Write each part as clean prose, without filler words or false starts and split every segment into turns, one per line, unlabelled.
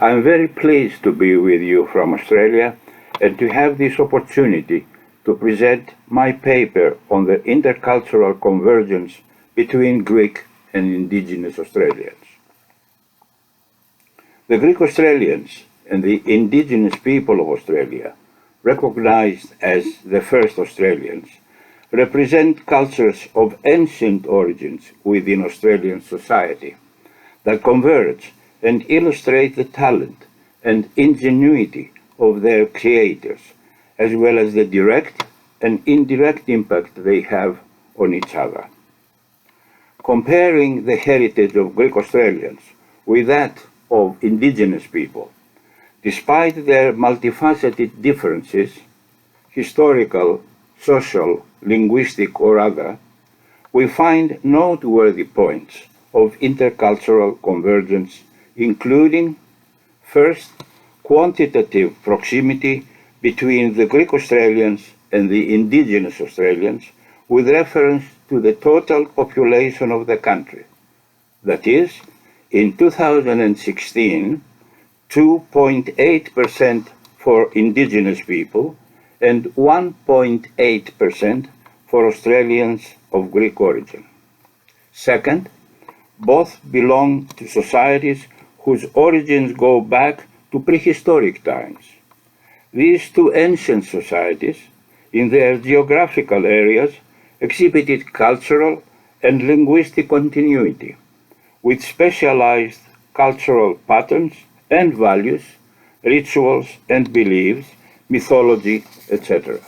I'm very pleased to be with you from Australia and to have this opportunity to present my paper on the intercultural convergence between Greek and indigenous Australians. The Greek Australians and the indigenous people of Australia, recognized as the first Australians, represent cultures of ancient origins within Australian society that converge and illustrate the talent and ingenuity of their creators, as well as the direct and indirect impact they have on each other. Comparing the heritage of Greek Australians with that of indigenous people, despite their multifaceted differences, historical, social, linguistic, or other, we find noteworthy points of intercultural convergence, including, first, quantitative proximity between the Greek Australians and the indigenous Australians with reference to the total population of the country. That is, in 2016, 2.8% for indigenous people and 1.8% for Australians of Greek origin. Second, both belong to societies whose origins go back to prehistoric times. These two ancient societies, in their geographical areas, exhibited cultural and linguistic continuity, with specialized cultural patterns and values, rituals and beliefs, mythology, etc.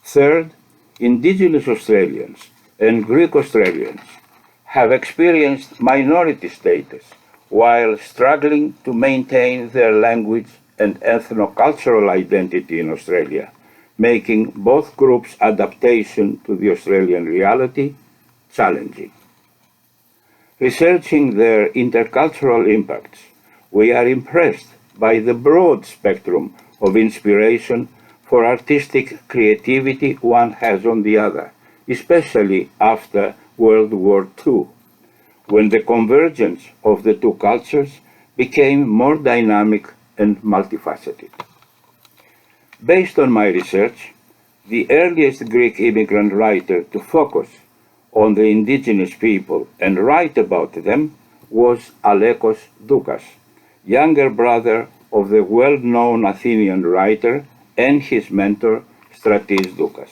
Third, indigenous Australians and Greek Australians have experienced minority status while struggling to maintain their language and ethnocultural identity in Australia, making both groups' adaptation to the Australian reality challenging. Researching their intercultural impacts, we are impressed by the broad spectrum of inspiration for artistic creativity one has on the other, especially after World War II, when the convergence of the two cultures became more dynamic and multifaceted. Based on my research, the earliest Greek immigrant writer to focus on the indigenous people and write about them was Alekos Doukas, younger brother of the well-known Athenian writer and his mentor Stratis Doukas.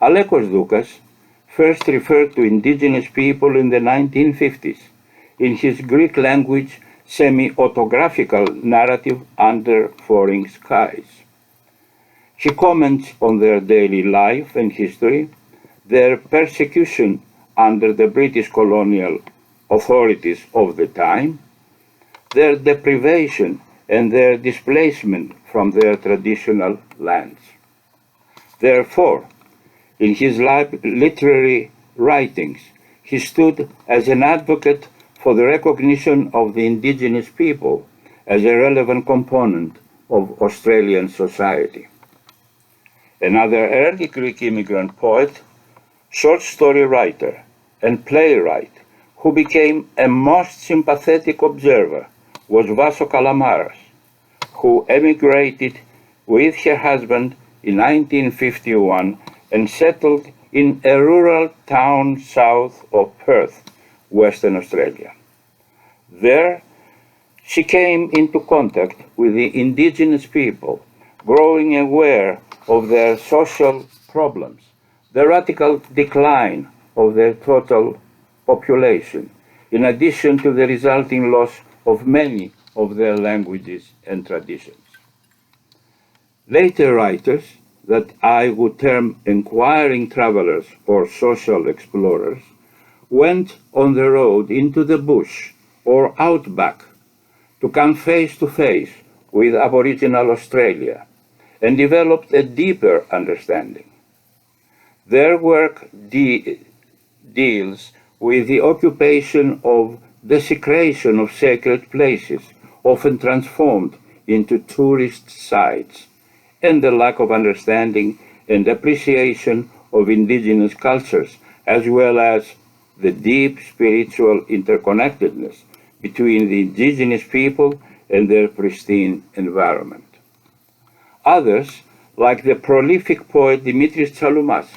Alekos Doukas first referred to indigenous people in the 1950s in his Greek language semi-autographical narrative Under Foreign Skies. He comments on their daily life and history, their persecution under the British colonial authorities of the time, their deprivation and their displacement from their traditional lands. Therefore, in his literary writings, he stood as an advocate for the recognition of the indigenous people as a relevant component of Australian society. Another early Greek immigrant poet, short story writer, and playwright who became a most sympathetic observer was Vaso Kalamaras, who emigrated with her husband in 1951 and settled in a rural town south of Perth, Western Australia. There, she came into contact with the indigenous people, growing aware of their social problems, the radical decline of their total population, in addition to the resulting loss of many of their languages and traditions. Later writers that I would term inquiring travelers or social explorers went on the road into the bush or outback to come face to face with Aboriginal Australia and developed a deeper understanding. Their work deals with the occupation of desecration of sacred places, often transformed into tourist sites, and the lack of understanding and appreciation of indigenous cultures, as well as the deep spiritual interconnectedness between the indigenous people and their pristine environment. Others, like the prolific poet Dimitris Tsaloumas,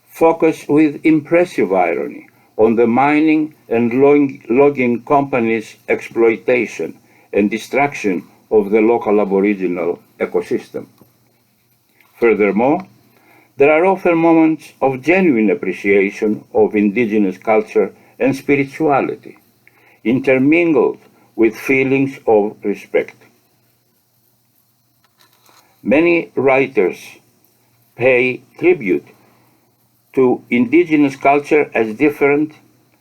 focus with impressive irony on the mining and logging companies' exploitation and destruction of the local Aboriginal ecosystem. Furthermore, there are often moments of genuine appreciation of indigenous culture and spirituality, intermingled with feelings of respect. Many writers pay tribute to indigenous culture as different,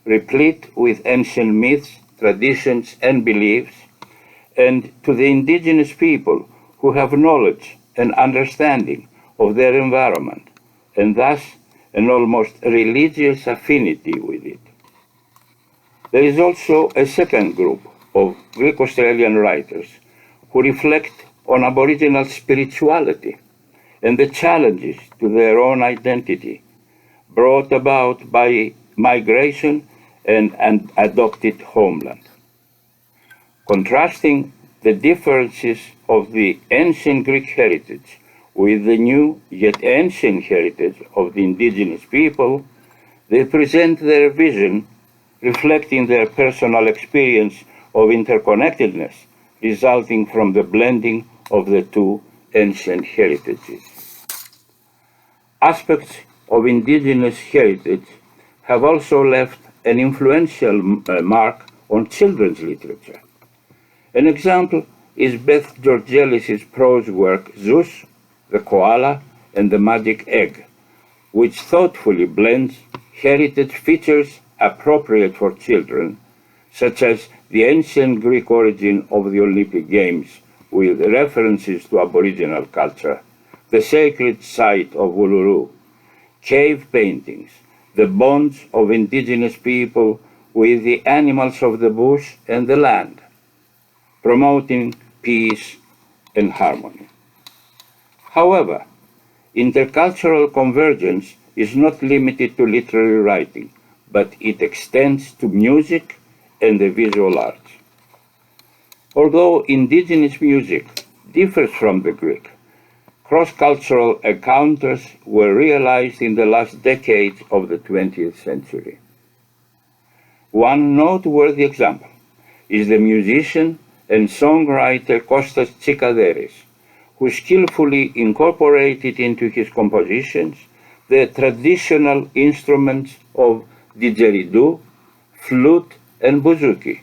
replete with ancient myths, traditions, and beliefs, and to the indigenous people who have knowledge and understanding of their environment, and thus an almost religious affinity with it. There is also a second group of Greek-Australian writers who reflect on Aboriginal spirituality and the challenges to their own identity brought about by migration and an adopted homeland. Contrasting the differences of the ancient Greek heritage with the new yet ancient heritage of the indigenous people, they present their vision reflecting their personal experience of interconnectedness resulting from the blending of the two ancient heritages. Aspects of indigenous heritage have also left an influential mark on children's literature. An example is Beth Georgelis's prose work Zeus, the Koala, and the Magic Egg, which thoughtfully blends heritage features appropriate for children, such as the ancient Greek origin of the Olympic Games with references to Aboriginal culture, the sacred site of Uluru, cave paintings, the bonds of indigenous people with the animals of the bush and the land, promoting peace and harmony. However, intercultural convergence is not limited to literary writing, but it extends to music and the visual arts. Although indigenous music differs from the Greek, cross-cultural encounters were realized in the last decades of the 20th century. One noteworthy example is the musician and songwriter Kostas Tsikaderis, who skillfully incorporated into his compositions the traditional instruments of didgeridoo, flute, and bouzouki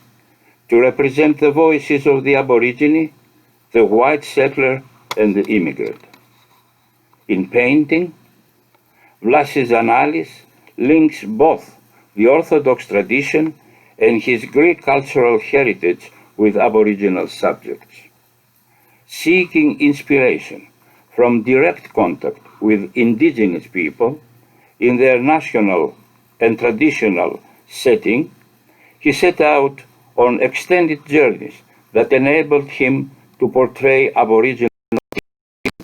to represent the voices of the Aborigine, the white settler, and the immigrant. In painting, Vlasis Analis links both the Orthodox tradition and his Greek cultural heritage with Aboriginal subjects. Seeking inspiration from direct contact with indigenous people in their national and traditional setting, he set out on extended journeys that enabled him to portray Aboriginal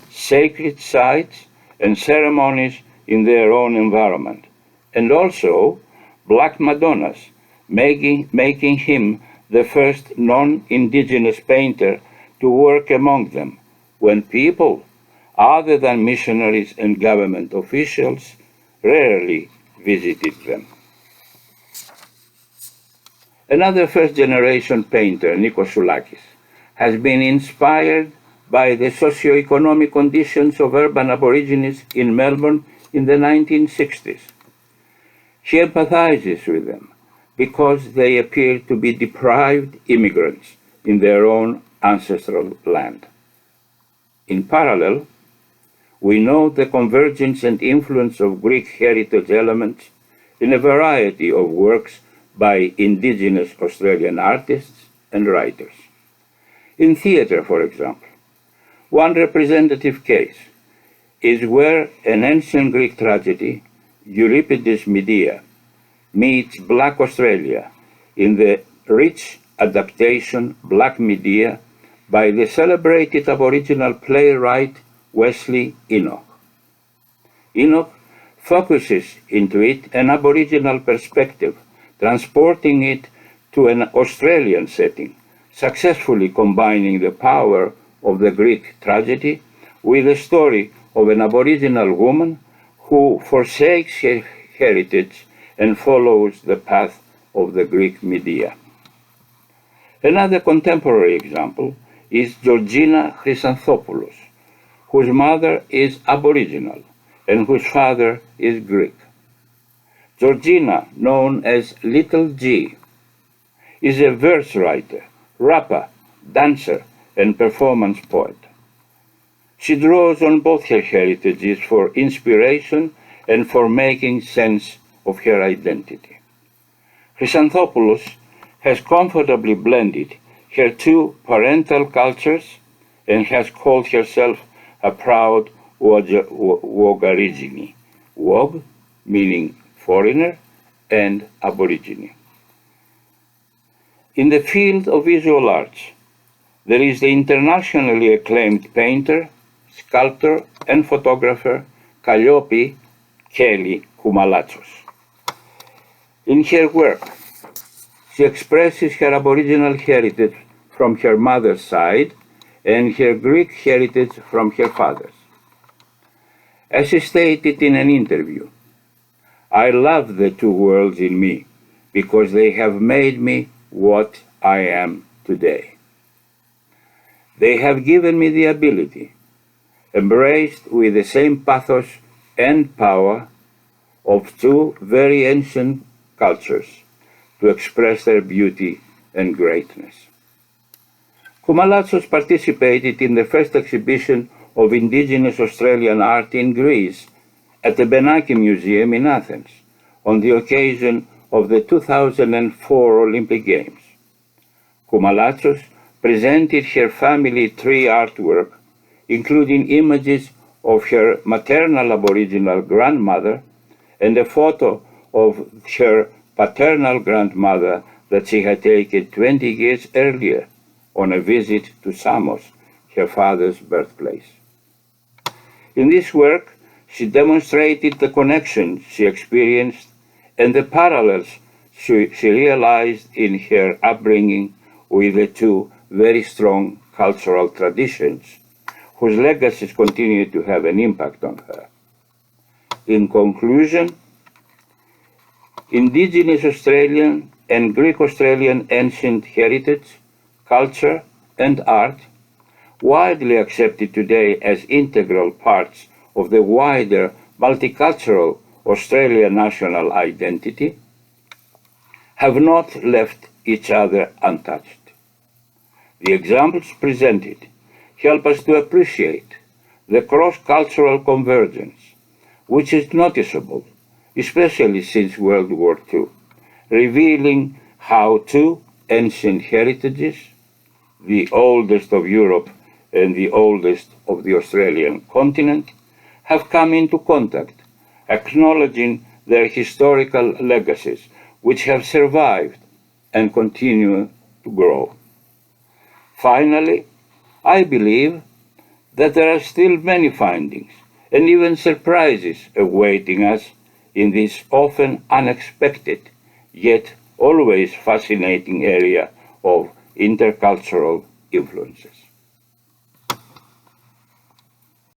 sacred sites and ceremonies in their own environment, and also Black Madonnas, making him the first non-indigenous painter to work among them when people, other than missionaries and government officials, rarely visited them. Another first-generation painter, Nikos Soulakis, has been inspired by the socio-economic conditions of urban Aborigines in Melbourne in the 1960s. He empathizes with them because they appear to be deprived immigrants in their own ancestral land. In parallel, we note the convergence and influence of Greek heritage elements in a variety of works by indigenous Australian artists and writers. In theatre, for example, one representative case is where an ancient Greek tragedy, Euripides' Medea, meets Black Australia in the rich adaptation Black Medea by the celebrated Aboriginal playwright Wesley Enoch. Enoch focuses into it an Aboriginal perspective, transporting it to an Australian setting, successfully combining the power of the Greek tragedy with the story of an Aboriginal woman who forsakes her heritage and follows the path of the Greek Medea. Another contemporary example is Georgina Chrysanthopoulos, whose mother is Aboriginal and whose father is Greek. Georgina, known as Little G, is a verse writer, rapper, dancer, and performance poet. She draws on both her heritages for inspiration and for making sense of her identity. Chrysanthopoulos has comfortably blended her two parental cultures and has called herself a proud Wogarigini, Wog meaning foreigner and Aborigine. In the field of visual arts, there is the internationally acclaimed painter, sculptor, and photographer Kalliopi Kelly Koumalatsos. In her work, she expresses her Aboriginal heritage from her mother's side and her Greek heritage from her father's. As she stated in an interview, "I love the two worlds in me because they have made me what I am today. They have given me the ability, embraced with the same pathos and power of two very ancient cultures, to express their beauty and greatness." Koumalatsos participated in the first exhibition of indigenous Australian art in Greece at the Benaki Museum in Athens on the occasion of the 2004 Olympic Games. Koumalatsos presented her family tree artwork, including images of her maternal Aboriginal grandmother and a photo of her paternal grandmother that she had taken 20 years earlier on a visit to Samos, her father's birthplace. In this work, she demonstrated the connection she experienced and the parallels she realized in her upbringing with the two very strong cultural traditions, whose legacies continue to have an impact on her. In conclusion, indigenous Australian and Greek Australian ancient heritage, culture, and art, widely accepted today as integral parts of the wider multicultural Australian national identity, have not left each other untouched. The examples presented help us to appreciate the cross-cultural convergence, which is noticeable, especially since World War II, revealing how two ancient heritages, the oldest of Europe and the oldest of the Australian continent, have come into contact, acknowledging their historical legacies, which have survived and continue to grow. Finally, I believe that there are still many findings and even surprises awaiting us in this often unexpected, yet always fascinating area of intercultural influences.